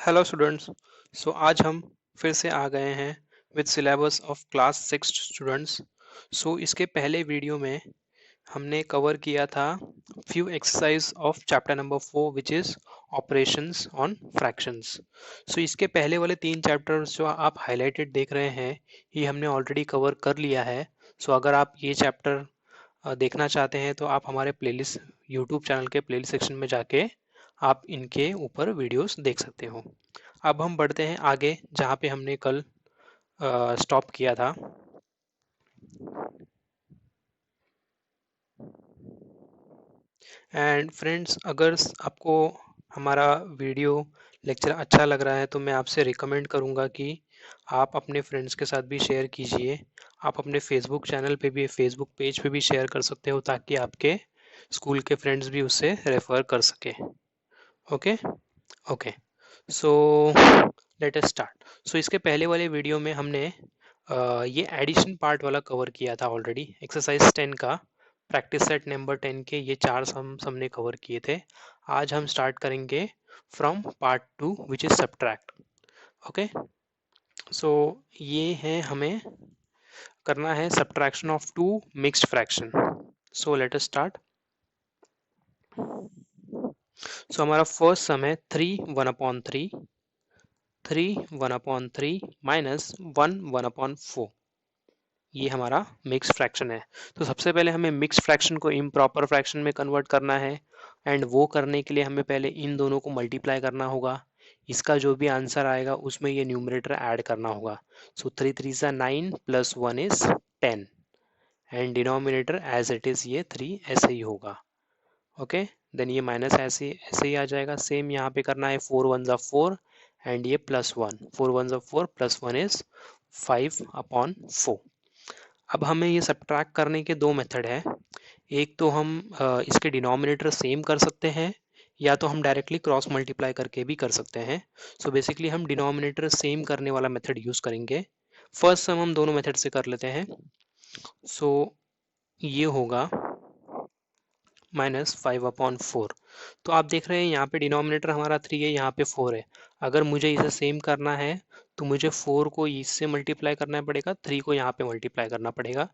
Hello students. आज हम फिर से आ गए हैं with syllabus of class 6 students. इसके पहले वीडियो में हमने कवर किया था few exercise of chapter number 4 which is operations on fractions. इसके पहले वाले 3 चैप्टर्स जो आप हाईलाइटेड देख रहे हैं ये हमने ऑलरेडी कवर कर लिया है। अगर आप ये चैप्टर देखना चाहते हैं तो आप हमारे प्लेलिस्ट यूट्यूब चैनल के प्लेलिस्ट सेक्शन में जाके आप इनके ऊपर वीडियोस देख सकते हो। अब हम बढ़ते हैं आगे जहाँ पे हमने कल स्टॉप किया था। एंड फ्रेंड्स, अगर आपको हमारा वीडियो लेक्चर अच्छा लग रहा है तो मैं आपसे रिकमेंड करूँगा कि आप अपने फ्रेंड्स के साथ भी शेयर कीजिए। आप अपने फेसबुक चैनल पे भी, फेसबुक पेज पे भी शेयर कर सकते हो ताकि आपके स्कूल के फ्रेंड्स भी उससे रेफर कर सके। ओके ओके, सो लेट अस स्टार्ट। इसके पहले वाले वीडियो में हमने ये एडिशन पार्ट वाला कवर किया था ऑलरेडी। एक्सरसाइज 10 का प्रैक्टिस सेट नंबर 10 के ये 4 सम्स हमने कवर किए थे। आज हम स्टार्ट करेंगे from part 2 which is subtract. Okay, so ये है, हमें करना है subtraction of two mixed fraction. So let us start. हमारा फर्स्ट सम है 3 1/3 माइनस 1/4। ये हमारा मिक्स फ्रैक्शन है। तो सबसे पहले हमें मिक्स फ्रैक्शन को इम्प्रॉपर फ्रैक्शन में कन्वर्ट करना है एंड वो करने के लिए हमें पहले इन दोनों को मल्टीप्लाई करना होगा। इसका जो भी आंसर आएगा उसमें ये न्यूमरेटर ऐड करना होगा। 3 3 सा 9 plus 1 is 10 and denominator as it is ये 3 ऐसे ही होगा। ओके, देन ये माइनस ऐसे ऐसे ही आ जाएगा। सेम यहाँ पे करना है 4 1 सा 4 एंड ये प्लस 1, 4 1 सा 4 प्लस 1 इज 5/4। अब हमें ये सब्ट्रैक्ट करने के दो मेथड है। एक तो हम इसके डिनोमिनेटर सेम कर सकते हैं या तो हम डायरेक्टली क्रॉस मल्टीप्लाई करके भी कर सकते हैं। बेसिकली हम डिनोमिनेटर सेम करने वाला मेथड यूज करेंगे। फर्स्ट सम हम दोनों मेथड से कर लेते हैं। ये होगा -5/4। तो आप देख रहे हैं यहाँ पे डिनोमिनेटर हमारा 3 है, यहाँ पे 4 है। अगर मुझे इसे सेम करना है तो मुझे 4 को इससे मल्टीप्लाई करना पड़ेगा, 3 को यहाँ पे मल्टीप्लाई करना पड़ेगा।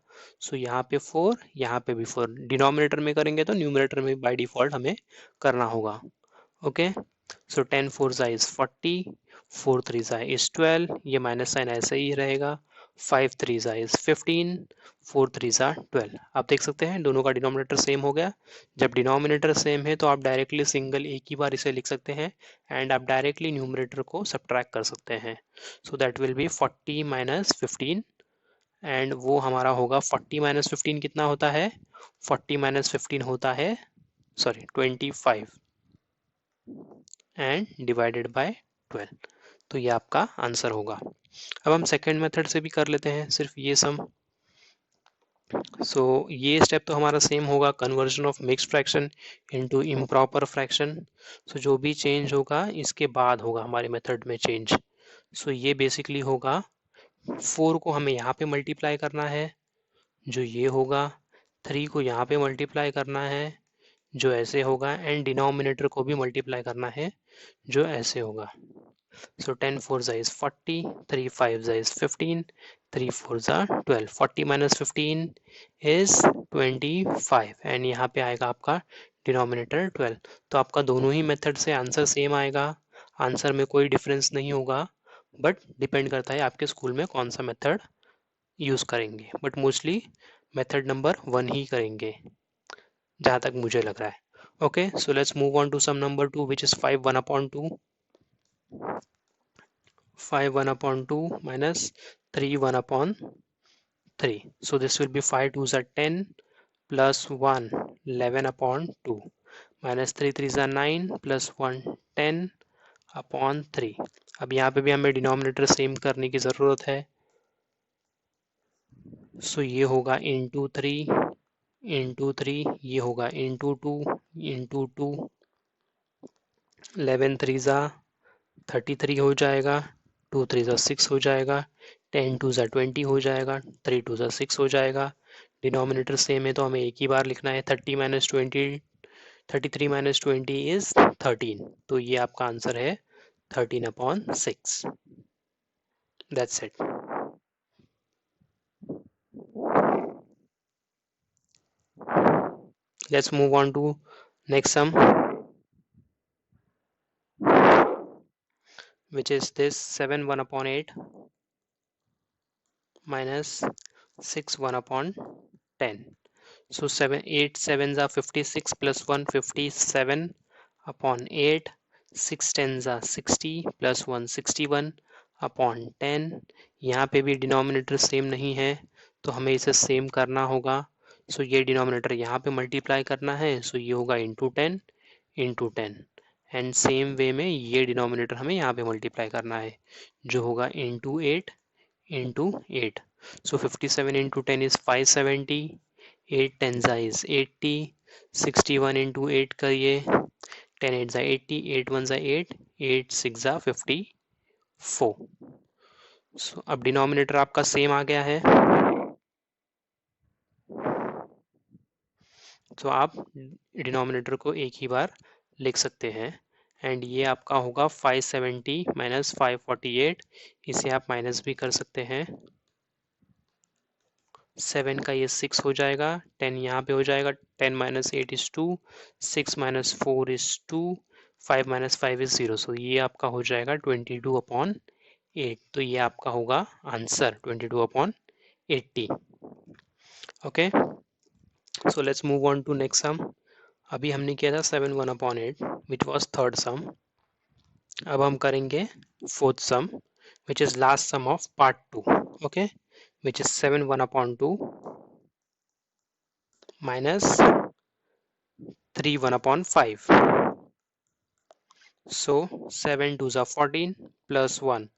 यहाँ पे 4, यहाँ पे भी 4। डिनोमिनेटर में करेंगे तो न्यूमरेटर में बाय डिफॉल्ट हमें करना होगा। ओके, 10 4 इज 40, 4 3 इज 12, ये माइनस साइन ऐसे ही रहेगा। 5 3 इज 15, 4 3 12। आप देख सकते हैं दोनों का डिनोमिनेटर सेम हो गया। जब डिनोमिनेटर सेम है तो आप डायरेक्टली सिंगल एक ही बार इसे लिख सकते हैं एंड आप डायरेक्टली न्यूमरेटर को सब्ट्रैक्ट कर सकते हैं। That will B 40 minus 15 and वो हमारा होगा 40 माइनस 15 कितना होता है? 40 माइनस 15 होता है 25 एंड डिवाइडेड बाय 12। तो ये आपका आंसर होगा। अब हम सेकेंड मेथड से भी कर लेते हैं सिर्फ ये सम। ये स्टेप तो हमारा सेम होगा, conversion of mixed fraction into improper fraction. जो भी चेंज होगा इसके बाद होगा हमारे मेथड में चेंज। ये बेसिकली होगा 4 को हमें यहाँ पे मल्टीप्लाई करना है जो ये होगा, 3 को यहाँ पे मल्टीप्लाई करना है जो ऐसे होगा एंड डिनोमिनेटर को भी मल्टीप्लाई करना है जो ऐसे होगा। 10 4 is 40, 3 5 is 15, 3 4 12। 40 minus 15 is 25 and यहाँ पे आएगा आपका डिनोमिनेटर 12। तो आपका दोनों ही मेथड से आंसर सेम आएगा, आंसर में कोई डिफरेंस नहीं होगा, बट डिपेंड करता है आपके स्कूल में कौन सा मेथड यूज करेंगे। बट मोस्टली मेथड नंबर 1 ही करेंगे जहाँ तक मुझे लग रहा है। Okay, so let's move on to sum number 2 which is 5 1/2। 5 1/2 minus 3 1/3. So this will be 5 2s are 10 plus 1 11/2 minus 3 3s are 9 plus 1 10/3। अब यहाँ पे भी हमें डिनोमिनेटर सेम करने की ज़रूरत है। ये होगा इंटू 3, ये होगा इंटू 2, 11 3s are 33 हो जाएगा, 2 3s are 6 हो जाएगा, 10 2s are 20 हो जाएगा, 3 2s are 6 हो जाएगा। डिनोमिनेटर सेम है तो हमें एक ही बार लिखना है। 33 माइनस 20 इज 13। तो ये आपका आंसर है 13/6. That's it. Let's move on to next sum, which is this 7 1/8 minus 6 1/10. So 8 sevens are 56 plus 1 57/8. 6 tens are 60 plus 1 61/10. यहाँ पे भी डिनोमिनेटर सेम नहीं है तो हमें इसे सेम करना होगा. सो ये डिनोमिनेटर यहाँ पे मल्टीप्लाई करना है. सो ये होगा इंटू 10 एंड सेम वे में ये डिनोमिनेटर हमें यहाँ पे मल्टीप्लाई करना है जो होगा into 8 into 8. So 57 into 10 is 570. 8 tens is 80. 61 into 8 करिए. 10 8s are 80. 8 1s are 8. 8 6 are 54. So अब डिनोमिनेटर आपका सेम आ गया है. तो आप डिनोमिनेटर को एक ही बार लिख सकते हैं एंड ये आपका होगा 570 माइनस 548. इसे आप माइनस भी कर सकते हैं. 7 का ये 6 हो जाएगा. 10 यहाँ पे हो जाएगा. 10 minus 8 is 2. 6 minus 4 is 2. 5 minus 5 is 0. So ये आपका हो जाएगा 22/8. तो ये आपका होगा answer 22/80. Okay, so let's move on to next sum. अभी हमने किया था 7 1/8 विच वॉज थर्ड सम. अब हम करेंगे fourth sum which is last sum of part 2. Okay, which is 7 1/2 minus 3 1/5. So 7 2s are 14 plus 1.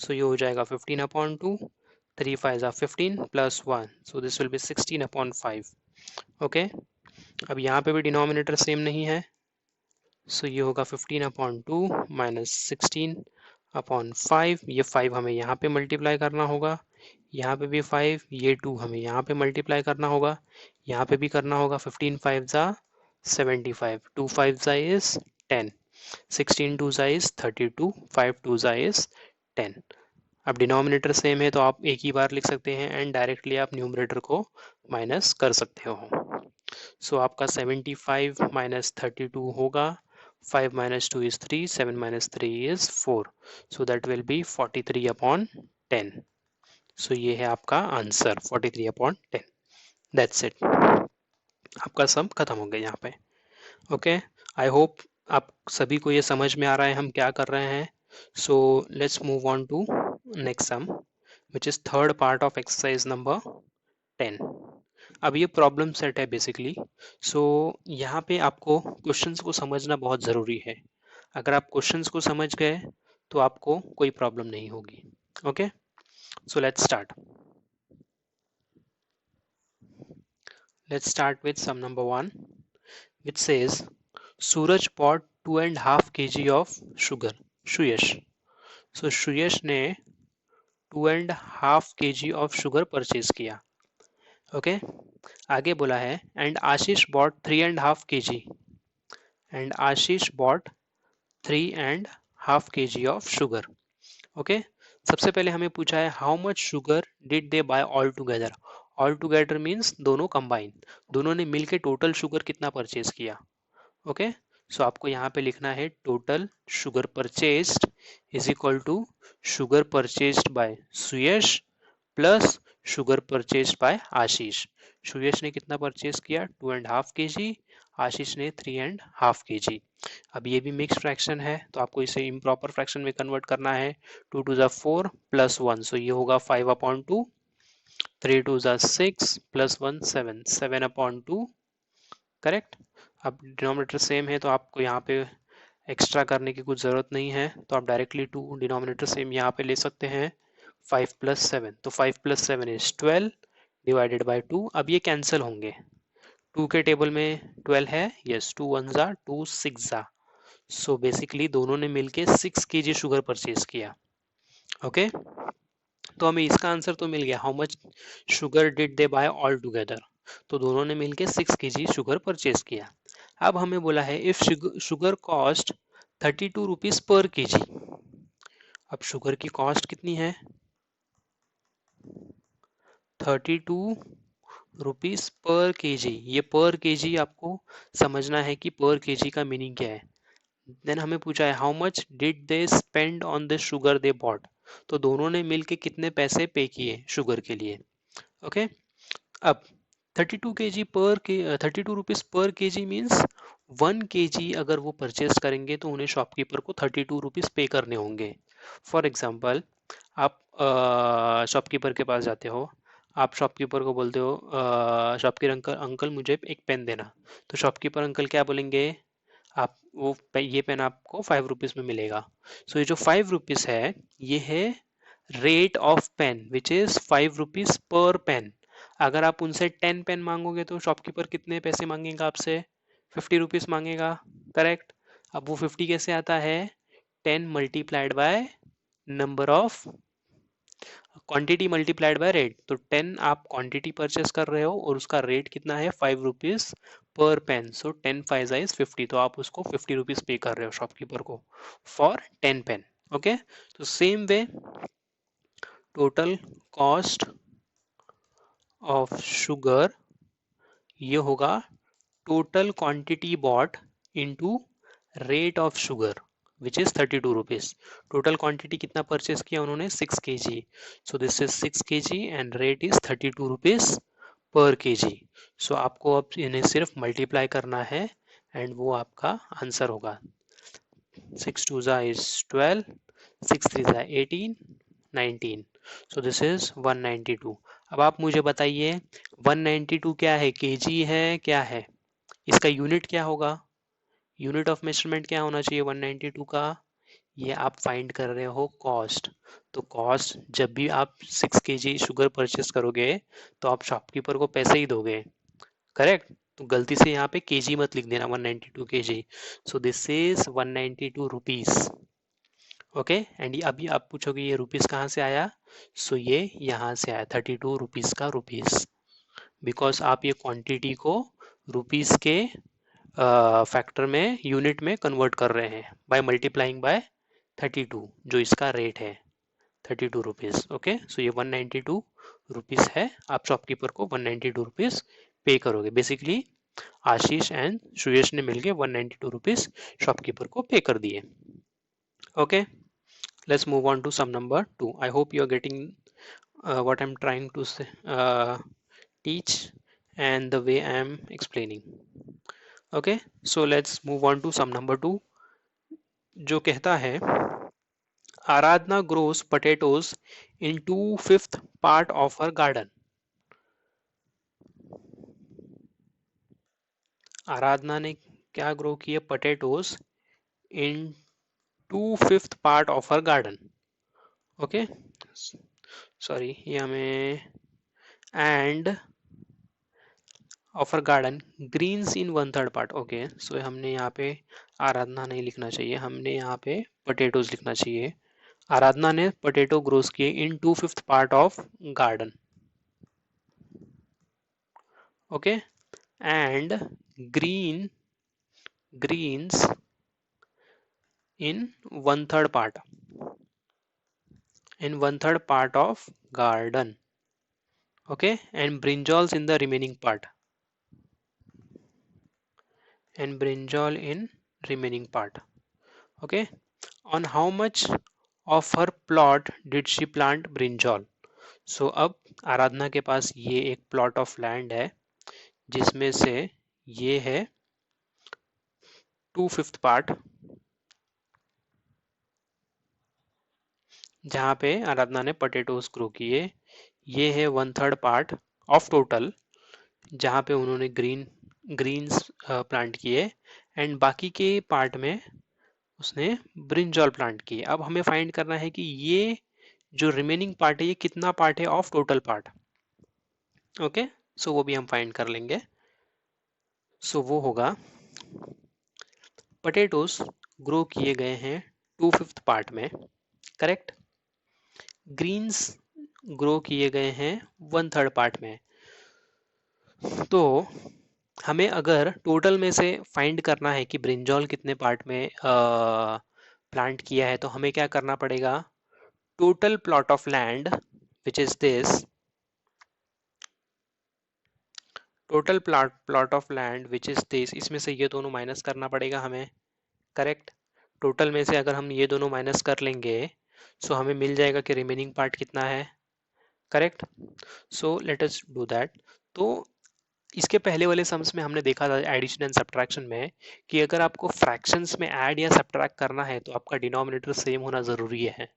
So ये हो जाएगा 15/2. 3 5s are 15 plus 1. So this will be 16/5. Okay. अब यहाँ पे भी डिनोमिनेटर सेम नहीं है. So ये होगा 15/2 minus 16/5. ये 5 हमें यहाँ पे मल्टीप्लाई करना होगा. यहाँ पे भी 5. ये 2 हमें यहाँ पे मल्टीप्लाई करना होगा. यहाँ पे भी करना होगा. 15 5s are 75. 2 5s is 10. 16 2s is 32. 5 2s is 10. अब डिनोमिनेटर सेम है तो आप एक ही बार लिख सकते हैं एंड डायरेक्टली आप न्यूमरेटर को माइनस कर सकते हो. सो आपका 75 माइनस 32 होगा. 5 minus 2 is 3. 7 minus 3 is 4. So that will be 43/10. So ये है आपका आंसर 43/10. That's it. आपका सम खत्म हो गया यहाँ पे. ओके, आई होप आप सभी को ये समझ में आ रहा है हम क्या कर रहे हैं. So let's move on to next sum which is third part of exercise number 10. अब ये प्रॉब्लम सेट है बेसिकली. सो यहाँ पे आपको क्वेश्चंस को समझना बहुत ज़रूरी है. अगर आप क्वेश्चंस को समझ गए तो आपको कोई प्रॉब्लम नहीं होगी. Okay, so let's start. Let's start with sum number 1, which says Suraj bought 2.5 kg of sugar. Suyash. So Suyash ने 2.5 kg of sugar purchase किया. ओके, आगे बोला है and Ashish bought 3.5 kg. And Ashish bought 3.5 kg of sugar. Okay, सबसे पहले हमें पूछा है how much sugar did they buy all together. All together means दोनों कंबाइन. दोनों ने मिलके टोटल शुगर कितना परचेज किया. ओके, सो आपको यहाँ पे लिखना है total sugar purchased is equal to sugar purchased by Suyash plus sugar purchased by Ashish. Suyash ने कितना परचेज किया 2.5 kg. आशीष ने 3.5 kg. अब ये भी मिक्स फ्रैक्शन है तो आपको इसे इम्प्रॉपर फ्रैक्शन में कन्वर्ट करना है. 2 2s are 4 प्लस 1. सो ये होगा 5/2. 3 2s are 6 plus 1 7. 7/2. करेक्ट. अब डिनोमिनेटर सेम है तो आपको यहाँ पे एक्स्ट्रा करने की कुछ ज़रूरत नहीं है तो आप डायरेक्टली 2 डिनोमिनेटर सेम यहाँ पे ले सकते हैं. 5 plus 7. तो 5 plus 7 is 12 डिवाइडेड बाय 2. अब ये कैंसिल होंगे. 2 के टेबल में 12 है. Yes, 2 1s are 2 6s are. So basically दोनों ने मिलके 6 kg शुगर परचेज किया. ओके, तो हमें इसका आंसर तो मिल गया. How much sugar did they buy all together. तो दोनों ने मिलके 6 kg शुगर परचेज किया. अब हमें बोला है इफ शुगर कॉस्ट 32 रुपीज पर kg. अब शुगर की कॉस्ट कितनी है, 32 रुपीज पर केजी। ये पर केजी आपको समझना है कि पर केजी का मीनिंग क्या है। देन हमें पूछा है how much did they spend on the sugar they bought, तो दोनों ने मिलके कितने पैसे पे किए शुगर के लिए। ओके, अब 32 केजी पर के 32 rupees per KG means 1 KG अगर वो परचेस करेंगे तो उन्हें शॉपकीपर को 32 रुपीज पे करने होंगे। फॉर एग्जाम्पल, आप शॉपकीपर के पास जाते हो, आप शॉपकीपर को बोलते हो शॉपकीपर अंकल अंकल मुझे एक पेन देना, तो शॉपकीपर अंकल क्या बोलेंगे, आप वो ये पेन आपको 5 रुपीज में मिलेगा। सो ये जो 5 रुपीज है ये है rate of pen which is 5 rupees per pen. अगर आप उनसे 10 पेन मांगोगे तो शॉपकीपर कितने पैसे मांगेगा आपसे, 50 रुपीज मांगेगा, करेक्ट। अब वो 50 कैसे आता है, 10 multiplied by number of quantity multiplied by rate, तो 10 आप क्वांटिटी परचेस कर रहे हो और उसका रेट कितना है 5 rupees per pen, so 10 5 is 50, तो आप उसको 50 रुपीज पे कर रहे हो शॉपकीपर को फॉर 10 पेन। ओके, तो same way total cost of sugar ये होगा total quantity bought into rate of sugar which is 32 rupees. Total quantity कितना परचेस किया उन्होंने, 6 KG, so this is 6 KG and rate is 32 rupees per KG. So आपको अब इन्हें सिर्फ multiply करना है एंड वो आपका आंसर होगा। 6 2 is 12, 6 3 18, 19, सो दिस इज 192। अब आप मुझे बताइए 192 क्या है, केजी है क्या है, इसका यूनिट क्या होगा, यूनिट ऑफ मेजरमेंट क्या होना चाहिए 192 का, ये आप फाइंड कर रहे हो कॉस्ट। तो कॉस्ट जब भी आप 6 केजी शुगर परचेस करोगे तो आप शॉपकीपर को पैसे ही दोगे, करेक्ट। तो गलती से यहाँ पे केजी मत लिख देना 192 KG, so this is 192 rupees. Okay, and अभी आप पूछोगे ये रुपीज कहाँ से आया, सो ये यहाँ से आया 32 रुपीज का रुपीज, बिकॉज आप ये क्वांटिटी को रुपीज के फैक्टर में यूनिट में कन्वर्ट कर रहे हैं बाय मल्टीप्लाइंग बाय 32 जो इसका रेट है 32 रुपीज। ओके, सो ये 192 रुपीज है, आप शॉपकीपर को 192 रुपीज पे करोगे। बेसिकली आशीष एंड सुयश ने मिलके 192 रुपीज शॉपकीपर को पे कर दिए। Okay, let's move on to sum number 2. I hope you are getting what I'm trying to say, teach and the way I am explaining. Okay, so let's move on to sum number 2 जो कहता है आराधना grows potatoes in 2/5 part of her garden. आराधना ने क्या grow किए, potatoes in 2/5 part of her garden. Okay, sorry ये हमें and of her garden greens in 1/3 part. Okay, so हमने यहाँ पे आराधना नहीं लिखना चाहिए, हमने यहाँ पे पोटैटोज लिखना चाहिए। आराधना ने पोटैटो ग्रोस किए in 2/5 part of garden. Okay, and greens in 1/3 part of garden. Okay, and brinjals in the remaining part, okay. On how much of her plot did she plant brinjal? So अब आराधना के पास ये एक plot of land है जिसमें से ये है 2/5 part जहाँ पे आराधना ने पोटैटोज ग्रो किए, ये है 1/3 पार्ट ऑफ टोटल जहाँ पे उन्होंने ग्रीन्स प्लांट किए, एंड बाकी के पार्ट में उसने ब्रिंजॉल प्लांट किए। अब हमें फाइंड करना है कि ये जो रिमेनिंग पार्ट है ये कितना पार्ट है ऑफ टोटल पार्ट। ओके, सो वो भी हम फाइंड कर लेंगे। सो वो होगा पोटैटोज ग्रो किए गए हैं 2/5 पार्ट में, करेक्ट। ग्रीन्स ग्रो किए गए हैं 1/3 पार्ट में। तो हमें अगर टोटल में से फाइंड करना है कि ब्रिंजॉल कितने पार्ट में प्लांट किया है तो हमें क्या करना पड़ेगा, total plot of land which is this, total plot of land which is this, इसमें से ये दोनों माइनस करना पड़ेगा हमें, करेक्ट। टोटल में से अगर हम ये दोनों माइनस कर लेंगे सो हमें मिल जाएगा कि रिमेनिंग पार्ट कितना है, correct. So let us do that. तो इसके पहले वाले सम्स में हमने देखा था एडिशन एंड सब्ट्रैक्शन में कि अगर आपको फ्रैक्शंस में ऐड या सब्ट्रैक्ट करना है तो आपका डिनोमिनेटर सेम होना जरूरी है,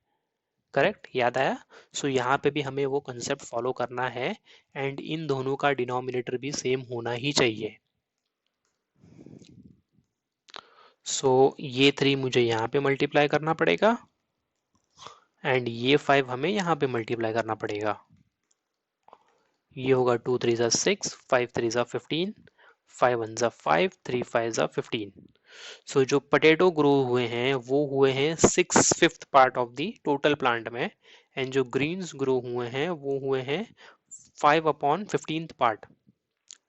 करेक्ट, याद आया। सो यहाँ पे भी हमें वो कंसेप्ट फॉलो करना है एंड इन दोनों का डिनोमिनेटर भी सेम होना ही चाहिए। सो ये 3 मुझे यहाँ पे मल्टीप्लाई करना पड़ेगा एंड ये 5 हमें यहाँ पे मल्टीप्लाई करना पड़ेगा। ये होगा 2 3 जा 6, 5 3 जा 15, 5 1 जा 5, 3 5 जा 15। सो जो पोटैटो ग्रो हुए हैं वो हुए हैं 6/5 part of the total plant में एंड जो ग्रीन्स ग्रो हुए हैं वो हुए हैं 5/15 पार्ट,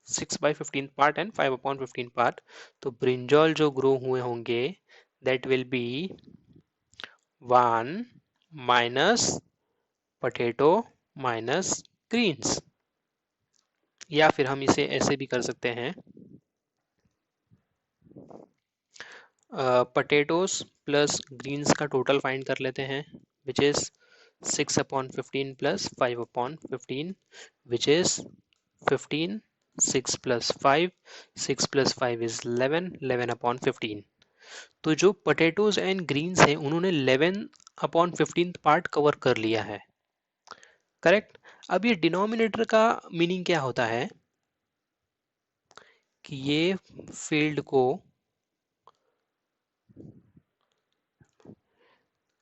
6/15 पार्ट एंड 5/15 पार्ट। तो ब्रिंजॉल जो ग्रो हुए होंगे that will be 1 minus potato minus greens, या फिर हम इसे ऐसे भी कर सकते हैं, पोटैटोज प्लस ग्रीन्स का टोटल फाइंड कर लेते हैं which is 6/15 plus 5/15 which is 15, 6 plus 5, 6 plus 5 is 11, 11/15। तो जो पोटैटोज एंड ग्रीन्स हैं उन्होंने 11/15 पार्ट कवर कर लिया है, करेक्ट। अब ये डिनोमिनेटर का मीनिंग क्या होता है कि ये फील्ड को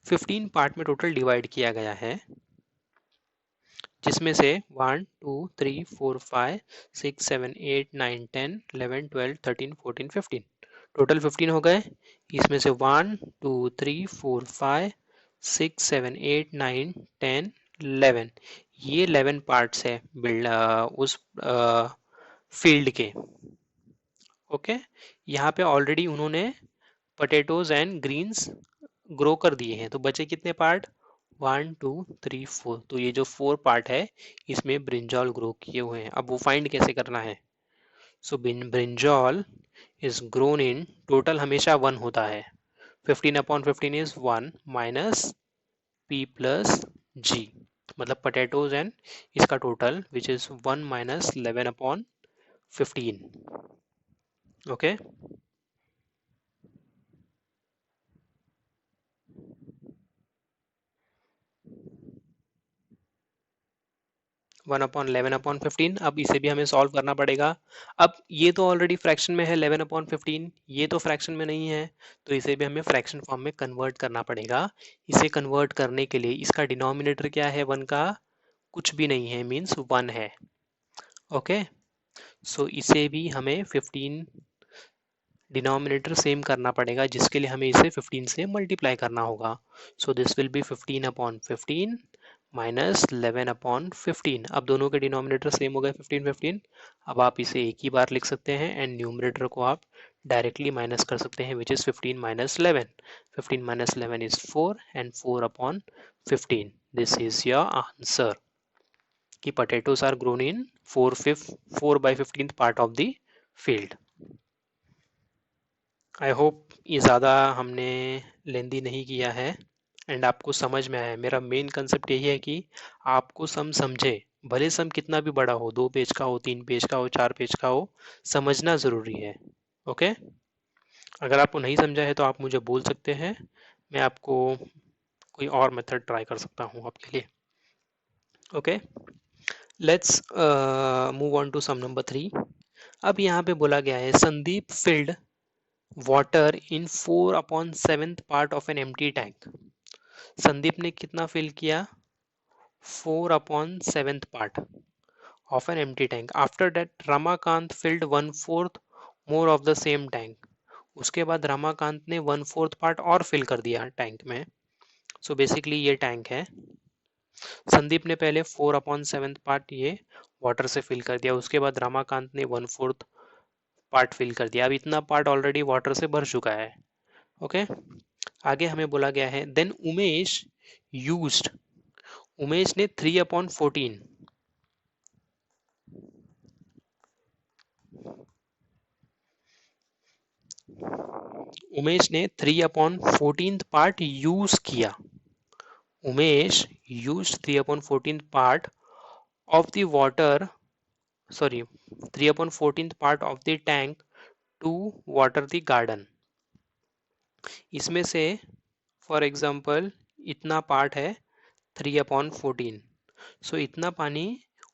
15 पार्ट में टोटल डिवाइड किया गया है जिसमें से 1 2 3 4 5 6 7 8 9 10 11 12 13 14 15 टोटल 15 हो गए। इसमें से 1 2 3 4 5 6 7 8 9 10 11, ये 11 पार्ट्स है बिल्ड उस फील्ड के, ओके। यहाँ पे ऑलरेडी उन्होंने पोटैटोज एंड ग्रीन्स ग्रो कर दिए हैं तो बचे कितने पार्ट, 1 2 3 4। तो ये जो 4 पार्ट है इसमें ब्रिंजॉल ग्रो किए हुए हैं। अब वो फाइंड कैसे करना है, so brinjal is grown in, total हमेशा 1 होता है, 15/15 is 1 minus p plus g, मतलब पोटैटोज एंड इसका total which is 1 minus 11/15, okay. 1/11/15। अब इसे भी हमें सॉल्व करना पड़ेगा। अब ये तो ऑलरेडी फ्रैक्शन में है 11/15, ये तो फ्रैक्शन में नहीं है तो इसे भी हमें फ्रैक्शन फॉर्म में कन्वर्ट करना पड़ेगा। इसे कन्वर्ट करने के लिए इसका डिनोमिनेटर क्या है, 1 का कुछ भी नहीं है, मीन्स 1 है, ओके। सो इसे भी हमें 15 डिनोमिनेटर सेम करना पड़ेगा जिसके लिए हमें इसे 15 से मल्टीप्लाई करना होगा। So this will be 15/15 minus 11/15। अब दोनों के डिनोमिनेटर सेम हो गए 15 15। अब आप इसे एक ही बार लिख सकते हैं एंड न्यूमरेटर को आप डायरेक्टली माइनस कर सकते हैं which is 15 minus 11, 15 minus 11 is 4 and 4/15। This is your answer कि potatoes are grown in 4/15 part of the field. I hope ये ज़्यादा हमने लेंदी नहीं किया है एंड आपको समझ में आया। मेरा मेन कंसेप्ट यही है कि आपको सम समझे, भले सम कितना भी बड़ा हो, 2 पेज का हो, 3 पेज का हो, 4 पेज का हो, समझना ज़रूरी है, ओके। अगर आपको नहीं समझा है तो आप मुझे बोल सकते हैं, मैं आपको कोई और मेथड ट्राई कर सकता हूँ आपके लिए, okay. Let's move on to sum number 3। अब यहाँ पे बोला गया है Sandeep filled water in 4/7 part of an empty tank. Sandeep ने कितना फिल किया, 4/7 part of an empty tank. After that Ramakant filled 1/4 more of the same tank. उसके बाद रमाकांत ने 1/4 पार्ट और फिल कर दिया टैंक में। सो बेसिकली ये टैंक है, संदीप ने पहले 4/7 पार्ट ये वाटर से फिल कर दिया, उसके बाद रमाकांत ने 1/4 पार्ट फिल कर दिया। अब इतना पार्ट ऑलरेडी वाटर से भर चुका है, ओके। आगे हमें बोला गया है देन उमेश यूज्ड उमेश ने 3/14 उमेश ने 3/14 पार्ट यूज किया. Umesh used 3/14 part of the water, sorry, 3/14 part of the tank to water the garden. इसमें से फॉर एग्जाम्पल इतना पार्ट है 3/14, सो इतना पानी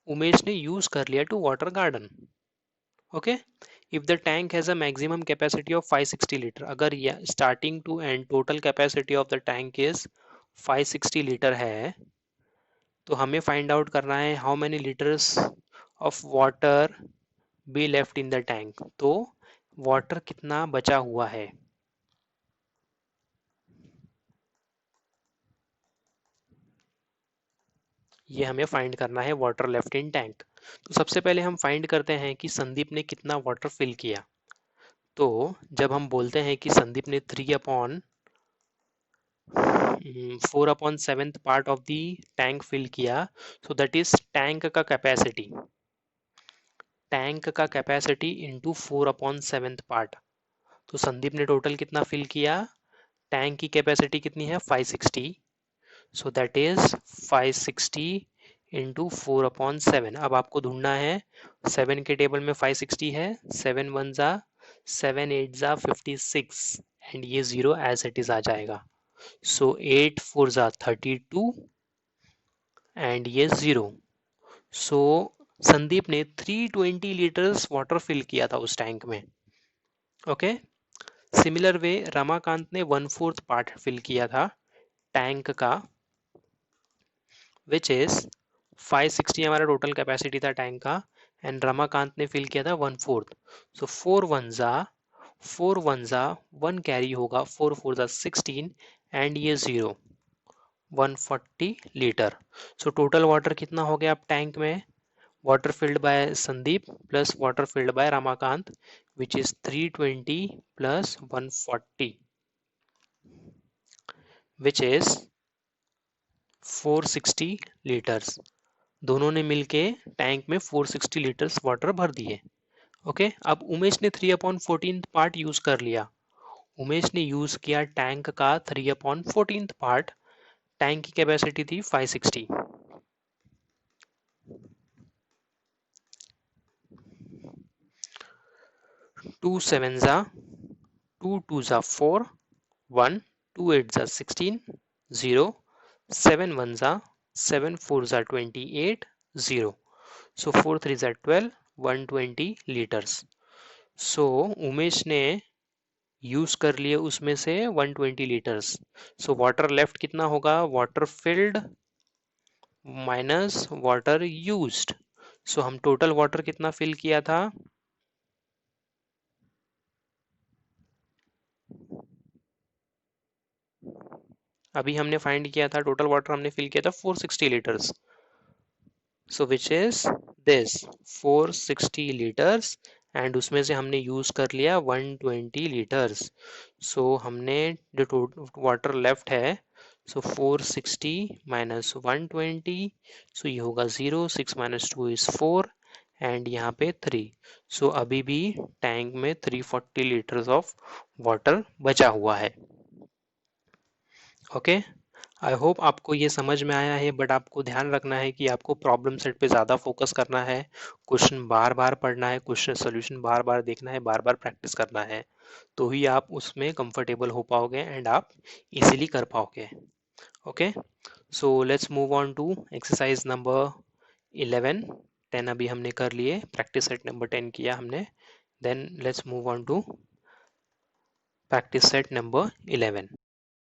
उमेश ने यूज कर लिया to water garden. Okay, if the tank has a maximum capacity of 560 litre, अगर starting to end total capacity of the tank is 560 litre है, तो हमें फाइंड आउट करना है how many litres of water be left in the tank. तो water कितना बचा हुआ है, ये हमें फाइंड करना है, वाटर लेफ्ट इन टैंक. तो सबसे पहले हम फाइंड करते हैं कि संदीप ने कितना वाटर फिल किया. तो जब हम बोलते हैं कि संदीप ने 4/7 part of the tank fill किया, सो दैट इज टैंक का कैपेसिटी. टैंक का कैपेसिटी इंटू 4/7 पार्ट. तो संदीप ने टोटल कितना फिल किया, टैंक की कैपेसिटी कितनी है 560, सो दैट इज 560 इंटू 4/7. अब आपको ढूंढना है, 7 के टेबल में 560 है, 7 1 जा 7 8 जा 56 एंड ये 0 एज इट इज आ जाएगा. सो 8 4 जा 32 एंड ये 0. सो संदीप ने 320 लीटर्स वाटर फिल किया था उस टैंक में. ओके, सिमिलर वे रमाकांत ने 1/4 पार्ट फिल किया था टैंक का, विच इज 560 हमारा टोटल कैपेसिटी था टैंक का, एंड रमाकांत ने फिल किया था 1/4. सो 4 1 जा 1 कैरी होगा, 4 4 जा 16 एंड ये 0 140 लीटर. सो टोटल वाटर कितना हो गया अब टैंक में, water filled by Sandeep plus water filled by Ramakant, which is 320 plus 140, which is 460 liters. दोनों ने मिलके टैंक में 460 लीटर्स वाटर भर दिए. ओके, अब उमेश ने 3/14 पार्ट यूज कर लिया. उमेश ने यूज किया टैंक का 3/14 पार्ट. टैंक की कैपेसिटी थी 560. 2 7 जा 2 2 जा 4 1 2 8 जा 16 0 7 1 जा 7 4 जा 28 0. सो 4 3 जा 12 120 लीटर्स. सो उमेश ने यूज कर लिए उसमें से 120 लीटर्स. सो वाटर लेफ्ट कितना होगा, water filled minus water used. So हम टोटल वाटर कितना फिल किया था, अभी हमने फाइंड किया था टोटल वाटर हमने फिल किया था 460 litres. So which is this 460 litres, and उसमें से हमने यूज कर लिया 120 लीटर्स. सो हमने जो वाटर लेफ्ट है, सो 460 माइनस 120, सो ये होगा 0 6 माइनस 2 इज 4 एंड यहाँ पे 3. सो अभी भी टैंक में 340 लीटर्स ऑफ वाटर बचा हुआ है. ओके, आई होप आपको ये समझ में आया है, बट आपको ध्यान रखना है कि आपको प्रॉब्लम सेट पे ज़्यादा फोकस करना है, क्वेश्चन बार बार पढ़ना है, क्वेश्चन सोल्यूशन बार बार देखना है, बार बार प्रैक्टिस करना है, तो ही आप उसमें कंफर्टेबल हो पाओगे एंड आप इजीली कर पाओगे. Okay, so let's move on to exercise number 11. 10 अभी हमने कर लिए, प्रैक्टिस सेट नंबर 10 किया हमने, then let's move on to practice set number 11.